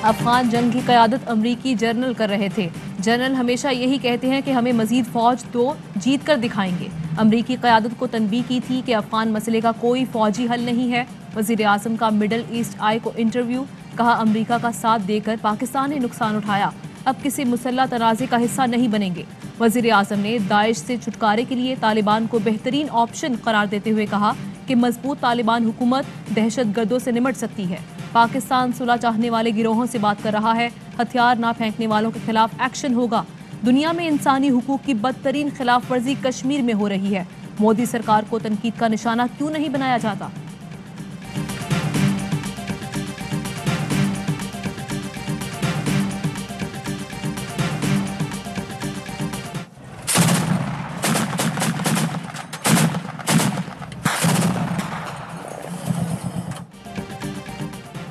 افغان جنگ کی قیادت امریکی جنرل کر رہے تھے. جنرل ہمیشہ یہی کہتے ہیں کہ ہمیں مزید فوج دو، جیت کر دکھائیں گے. امریکی قیادت کو تنبیہ کی تھی کہ افغان مسئلے کا کوئی فوجی حل نہیں ہے. وزیر اعظم کا مڈل ایسٹ آئی کو انٹرویو. کہا امریکہ کا ساتھ دے کر پاکستان نے نقصان اٹھایا، اب کسی مسلح تنازع کا حصہ نہیں بنیں گے. وزیر اعظم نے داعش سے چھٹکارے کے لیے طالبان کو بہترین آپشن قرار دیتے ہوئے کہا کہ مضبوط طالبان حکومت دہشت گردوں سے نمٹ سکتی ہے. پاکستان صلح چاہنے والے گروہوں سے بات کر رہا ہے، ہتھیار نہ پھینکنے والوں کے خلاف ایکشن ہوگا. دنیا میں انسانی حقوق کی بدترین خلاف ورزی کشمیر میں ہو رہی ہے. مودی سرکار کو تنقید کا نشانہ کیوں نہیں بنایا جاتا؟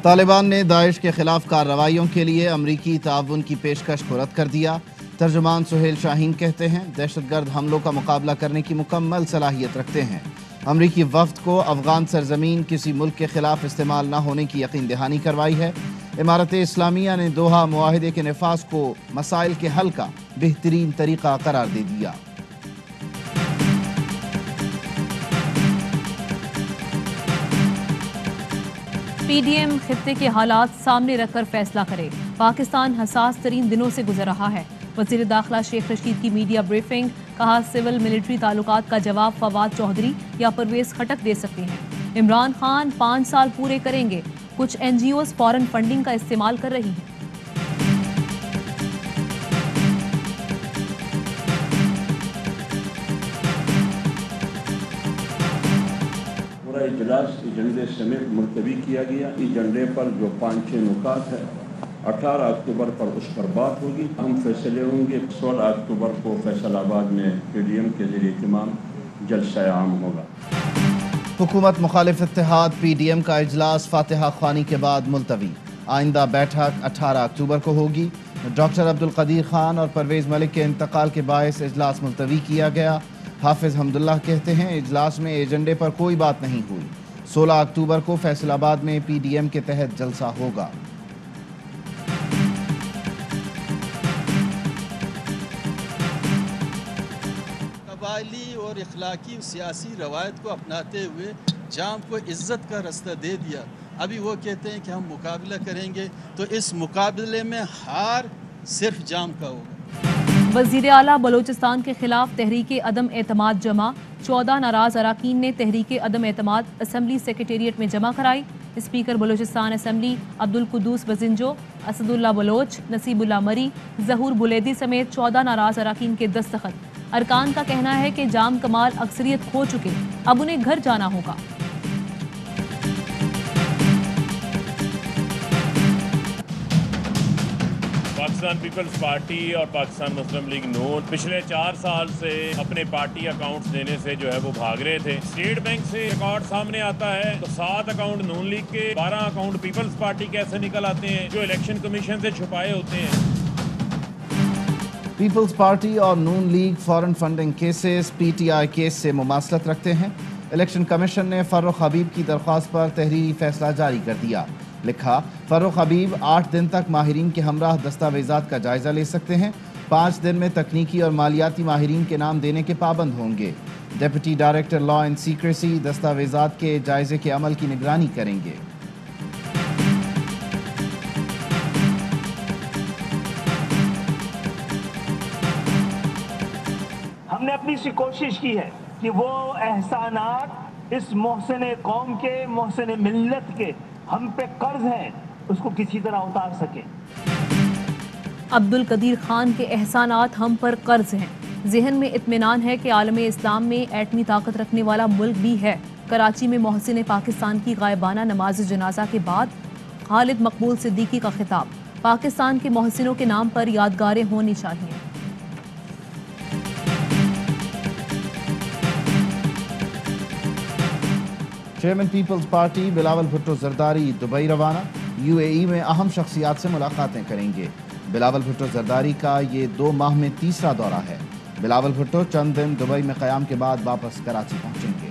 طالبان نے داعش کے خلاف کارروائیوں کے لیے امریکی تعاون کی پیشکش کو رد کر دیا. ترجمان سہیل شاہین کہتے ہیں دہشت گرد حملوں کا مقابلہ کرنے کی مکمل صلاحیت رکھتے ہیں. امریکی وفد کو افغان سرزمین کسی ملک کے خلاف استعمال نہ ہونے کی یقین دہانی کروائی ہے. امارت اسلامیہ نے دوحہ معاہدے کے نفاذ کو مسائل کے حل کا بہترین طریقہ قرار دے دیا. پی ڈی ایم خطے کے حالات سامنے رکھ کر فیصلہ کرے. پاکستان حساس ترین دنوں سے گزر رہا ہے. وزیر داخلہ شیخ رشید کی میڈیا بریفنگ. کہا سول ملٹری تعلقات کا جواب فواد چودھری یا پرویز خٹک دے سکتے ہیں. عمران خان 5 سال پورے کریں گے. کچھ این جی اوز فورن فنڈنگ کا استعمال کر رہی ہیں. اجلاس ایجنڈے سمیت ملتوی کیا گیا. ایجنڈے پر جو 5-6 نکات ہے 18 اکتوبر پر اس پر بات ہوگی. اہم فیصلے ہوں گے. 16 اکتوبر کو فیصل آباد میں پی ڈی ایم کے زیر اہتمام جلسہ عام ہوگا. حکومت مخالف اتحاد پی ڈی ایم کا اجلاس فاتحہ خوانی کے بعد ملتوی. آئندہ بیٹھک 18 اکتوبر کو ہوگی. ڈاکٹر عبدالقدیر خان اور پرویز ملک کے انتقال کے باعث اجلاس ملتوی کیا گیا. حافظ حمداللہ کہتے ہیں اجلاس میں ایجنڈے پر کوئی بات نہیں ہوئی. 16 اکتوبر کو فیصل آباد میں پی ڈی ایم کے تحت جلسہ ہوگا. قبائلی اور اخلاقی سیاسی روایت کو اپناتے ہوئے جام کو عزت کا رستہ دے دیا. ابھی وہ کہتے ہیں کہ ہم مقابلہ کریں گے، تو اس مقابلے میں ہار صرف جام کا ہوگا. وزیر اعلیٰ بلوچستان کے خلاف تحریک عدم اعتماد جمع. 14 ناراض اراکین نے تحریک عدم اعتماد اسمبلی سیکریٹریٹ میں جمع کرائی. اسپیکر بلوچستان اسمبلی عبدالقدوس بزنجو، اسد اللہ بلوچ، نصیب اللہ مری، ظہور بلیدی سمیت 14 ناراض اراکین کے دستخط. ارکان کا کہنا ہے کہ جام کمال اکثریت کھو چکے، اب انہیں گھر جانا ہوگا. پاکستان پیپلز پارٹی اور پاکستان مسلم لیگ نون پچھلے 4 سال سے اپنے پارٹی اکاؤنٹس دینے سے جو ہے وہ بھاگ رہے تھے. اسٹیٹ بینک سے ریکارڈ سامنے آتا ہے تو 7 اکاؤنٹ نون لیگ کے، 12 اکاؤنٹ پیپلز پارٹی کیسے نکل آتے ہیں جو الیکشن کمیشن سے چھپائے ہوتے ہیں. پیپلز پارٹی اور Noon League foreign funding cases P T I case سے مماثلت رکھتے ہیں. الیکشن کمیشن نے فروخ حبیب کی درخواست پر تحریری فیصلہ جاری کر دیا. لکھا فروخ حبیب 8 دن تک ماہرین کے ہمراہ دستاویزات کا جائزہ لے سکتے ہیں. 5 دن میں تکنیکی اور مالیاتی ماہرین کے نام دینے کے پابند ہوں گے. Deputy director law and secrecy دستاویزات کے جائزے کے عمل کی نگرانی کریں گے. ہم نے اپنی سی کوشش کی ہے کہ وہ احسانات اس محسن قوم کے، محسن ملت کے ہم پہ قرض ہیں، اس کو کسی طرح اتار سکیں. عبدالقدیر خان کے احسانات ہم پر قرض ہیں. ذہن میں اطمینان ہے کہ عالم اسلام میں ایٹمی طاقت رکھنے والا ملک بھی ہے. کراچی میں محسن پاکستان کی غائبانہ نماز جنازہ کے بعد خالد مقبول صدیقی کا خطاب. پاکستان کے محسنوں کے نام پر یادگاریں ہونی چاہیے. Chairman people's party Bilawal Bhutto Zardari Dubai روانہ. یو اے ای میں اہم شخصیات سے ملاقاتیں کریں گے. بلاول بھٹو زرداری کا یہ 2 ماہ میں تیسرا دورہ ہے. بلاول بھٹو چند دن دبئی میں قیام کے بعد واپس کراچی پہنچیں گے.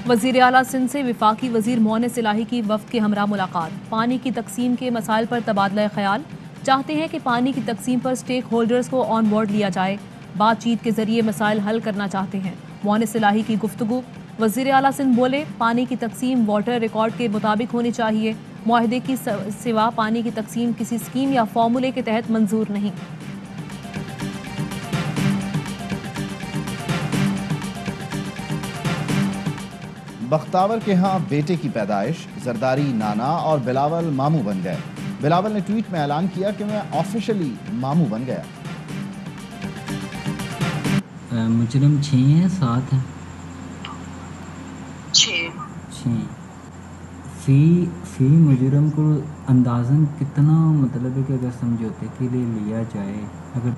वज़ीर आला सिंध से वफाकी वज़ीर मोहनिस इलाही की वफ़द के हमरा मुलाकात। पानी की तकसीम के मसाइल पर तबादला ख्याल। चाहते हैं कि पानी की तकसीम पर स्टेक होल्डर्स को ऑन बोर्ड लिया जाए। बातचीत के जरिए मसाइल हल करना चाहते हैं। मोहनिस इलाही की गुफ्तगू। वज़ीर आला सिंध बोले, पानी की तकसीम वाटर रिकॉर्ड के मुताबिक होनी चाहिए। मुआहदे की सिवा पानी की तकसीम किसी स्कीम या फार्मूले के तहत मंजूर नहीं। बख्तावर के यहाँ बेटे की पैदाइश, जरदारी नाना और बिलावल मामू बन गए। बिलावल ने ट्वीट में ऐलान किया कि मैं ऑफिशियली मामू बन गया। मुजरिम 6 हैं 7 हैं 6 फी मुजरिम को अंदाज़न कितना मतलब है कि अगर समझौते के लिए लिया जाए, अगर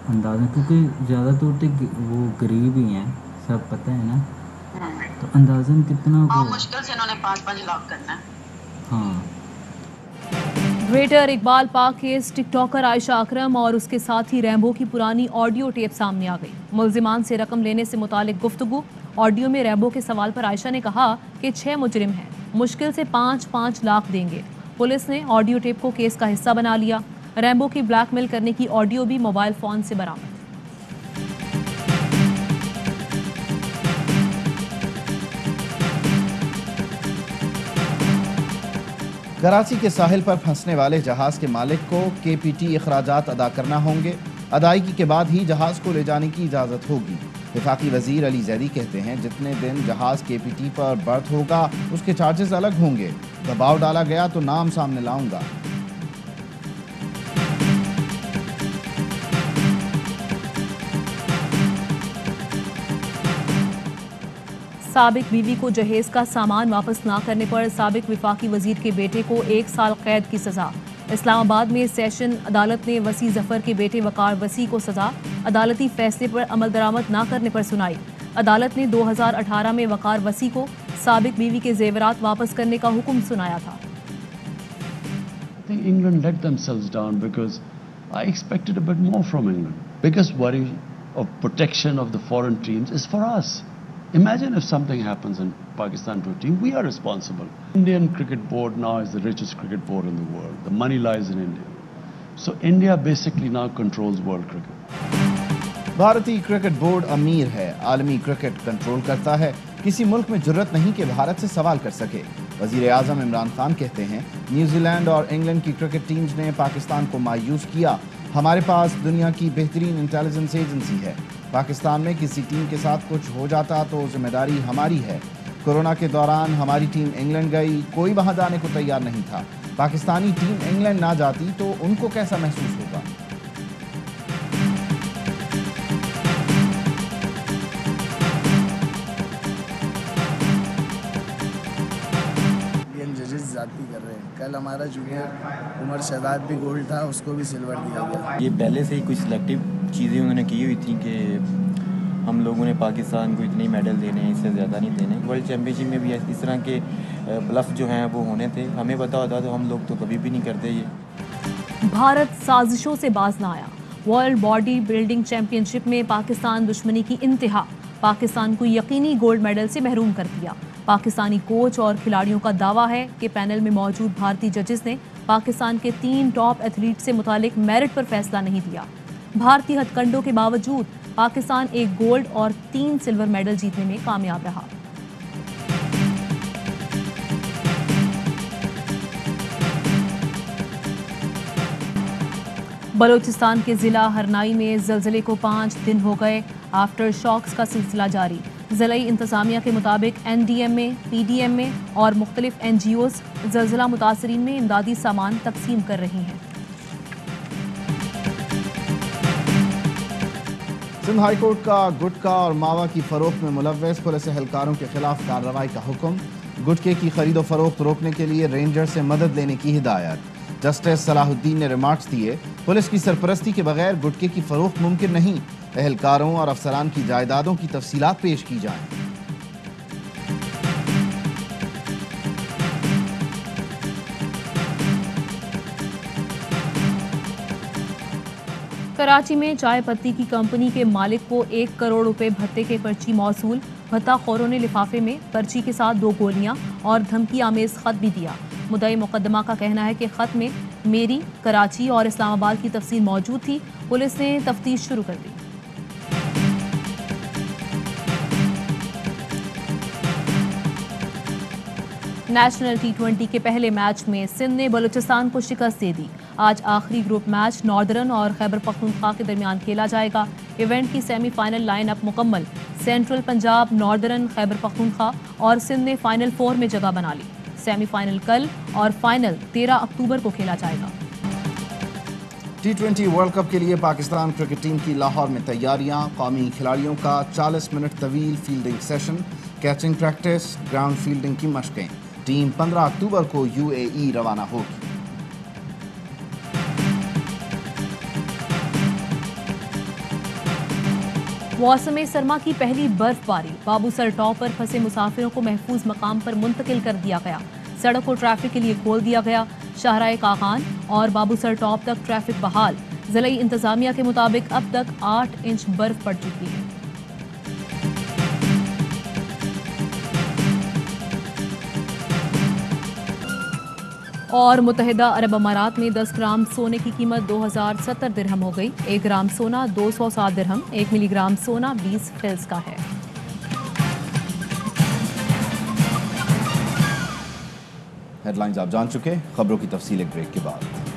अंदाज़न, क्योंकि ज़्यादा तौर पे वो गरीब ही हैं, सब पता है ना, तो अंदाज़न कितना को मुश्किल से इन्होंने 5-5 लाख करना है। हाँ। Greater Iqbal park case, TikToker Ayesha Akram और उसके साथी रैम्बो की पुरानी ऑडियो टेप सामने आ गई। मुल्जिमान से रकम लेने से मुतालिक गुफ्तगू। ऑडियो में रैम्बो के सवाल पर आयशा ने कहा कि 6 मुजरिम हैं, मुश्किल से 5-5 लाख देंगे। पुलिस ने ऑडियो टेप को केस का हिस्सा बना लिया। रैम्बो की ब्लैकमेल करने की ऑडियो भी मोबाइल फ़ोन से बरामद। कराची के साहिल पर फंसने वाले जहाज के मालिक को KPT अखराजात अदा करना होंगे। अदायगी के बाद ही जहाज को ले जाने की इजाज़त होगी। वफाकी वज़ीर अली ज़ैदी कहते हैं, जितने दिन जहाज KPT पर बर्थ होगा उसके चार्जेस अलग होंगे। दबाव डाला गया तो नाम सामने लाऊंगा। साबिक बीवी को जहेज का सामान वापस ना करने पर साबिक वफाकी वजीर के बेटे को 1 साल कैद की सजा। इस्लामाबाद में सेशन अदालत ने वसी जफर के बेटे वकार वसी को सजा अदालती फैसले पर अमल दरामद ना करने पर सुनाई। अदालत ने 2018 में वकार वसी को साबिक बीवी के जेवरात वापस करने का हुक्म सुनाया था। I think England let themselves down because I expected a bit more from England. Biggest worry of protection of the foreign teams is for us. Imagine if something happens in Pakistan to a team, we are responsible. Indian Cricket Board now is the richest cricket board in the world. The money lies in India. So India basically now controls world cricket. भारतीय cricket board अमीर है, आलमी cricket control करता है। किसी मुल्क में जुर्रत नहीं कि भारत से सवाल कर सके। वज़ीर आज़म इमरान खान कहते हैं, न्यूजीलैंड और इंग्लैंड की क्रिकेट टीम्स ने पाकिस्तान को मायूस किया। हमारे पास दुनिया की बेहतरीन इंटेलिजेंस एजेंसी है। पाकिस्तान में किसी टीम के साथ कुछ हो जाता तो जिम्मेदारी हमारी है। कोरोना के दौरान हमारी टीम इंग्लैंड गई, कोई वहाँ जाने को तैयार नहीं था। पाकिस्तानी टीम इंग्लैंड ना जाती तो उनको कैसा महसूस होगा। जजेस जाती कर रहे हैं। कल हमारा जूनियर उमर शहजाद भी गोल्ड था, उसको भी सिल्वर दिया गया। ये पहले से ही कुछ सिलेक्टिव चीज़ें उन्होंने की हुई थी कि हम लोगों ने पाकिस्तान को इतने मेडल देने हैं, इससे ज़्यादा नहीं देने। वर्ल्ड चैम्पियनशिप में भी इस तरह के ब्लफ जो हैं वो होने थे। हमें पता होता तो हम लोग तो कभी भी नहीं करते ये। भारत साजिशों से बाज ना आया। वर्ल्ड बॉडी बिल्डिंग चैंपियनशिप में पाकिस्तान दुश्मनी की इंतहा। पाकिस्तान को यकीनी गोल्ड मेडल से महरूम कर दिया। पाकिस्तानी कोच और खिलाड़ियों का दावा है कि पैनल में मौजूद भारतीय जजेस ने पाकिस्तान के 3 टॉप एथलीट से मुतालिक मेरिट पर फैसला नहीं दिया। भारतीय हथकंडों के बावजूद पाकिस्तान 1 गोल्ड और 3 सिल्वर मेडल जीतने में कामयाब रहा। बलूचिस्तान के जिला हरनाई में ज़लज़ले को 5 दिन हो गए। आफ्टर शॉक्स का सिलसिला जारी। ज़िलाई इंतज़ामिया के मुताबिक NDM में, PDM में और मुख्तलिफ NGOs ज़लज़ला मुतासरीन में इमदादी सामान तकसीम कर रही हैं। सिंध हाई कोर्ट का गुटखा और मावा की फरोख्त में मुलव्वस पुलिस एहलकारों के खिलाफ कार्रवाई का हुक्म। गुटखे की खरीदो फरोख्त रोकने के लिए रेंजर से मदद लेने की हिदायत। जस्टिस सलाहुद्दीन ने रिमार्क्स दिए, पुलिस की सरपरस्ती के बगैर गुटखे की फरोख्त मुमकिन नहीं। एहलकारों और अफसरान की जायदादों की तफसीलात पेश की जाएं। कराची में चाय पत्ती की कंपनी के मालिक को 1 करोड़ रुपए भत्ते के पर्ची मौसूल। भत्ता खोरों ने लिफाफे में पर्ची के साथ 2 गोलियां और धमकी आमेज खत भी दिया। मुद्दई मुकदमा का कहना है कि खत में मेरी, कराची और इस्लामाबाद की तफसील मौजूद थी। पुलिस ने तफ्तीश शुरू कर दी। नेशनल T20 के पहले मैच में सिंध ने बलूचिस्तान को शिकस्त दे दी। आज आखिरी ग्रुप मैच नॉर्दर्न और खैबर पख्तूनख्वा के दरमियान खेला जाएगा। इवेंट की सेमीफाइनल लाइन अप मुकम्मल। सेंट्रल पंजाब, नॉर्दर्न, खैबर पख्तूनख्वा और सिंध ने फाइनल 4 में जगह बना ली। सेमीफाइनल कल और फाइनल 13 अक्टूबर को खेला जाएगा। T20 वर्ल्ड कप के लिए पाकिस्तान क्रिकेट टीम की लाहौर में तैयारियां। कौमी खिलाड़ियों का 40 मिनट तवील fielding session, catching practice, ground fielding की मशकें। टीम 15 अक्टूबर को UAE रवाना होगी। मौसम सरमा की पहली बर्फबारी। बाबूसर टॉप पर फंसे मुसाफिरों को महफूज मकाम पर मुंतकिल कर दिया गया। सड़क को ट्रैफिक के लिए खोल दिया गया। शाहराए कागान और बाबूसर टॉप तक ट्रैफिक बहाल। जिला इंतजामिया के मुताबिक अब तक 8 इंच बर्फ पड़ चुकी है। और मुत्तहिदा अरब अमारात में 10 ग्राम सोने की कीमत 2070 दिरहम हो गई। 1 ग्राम सोना 207 दिरहम, 1 मिलीग्राम सोना 20 फिल्स का है। हेडलाइंस आप जान चुके, खबरों की तफसील एक ब्रेक के बाद।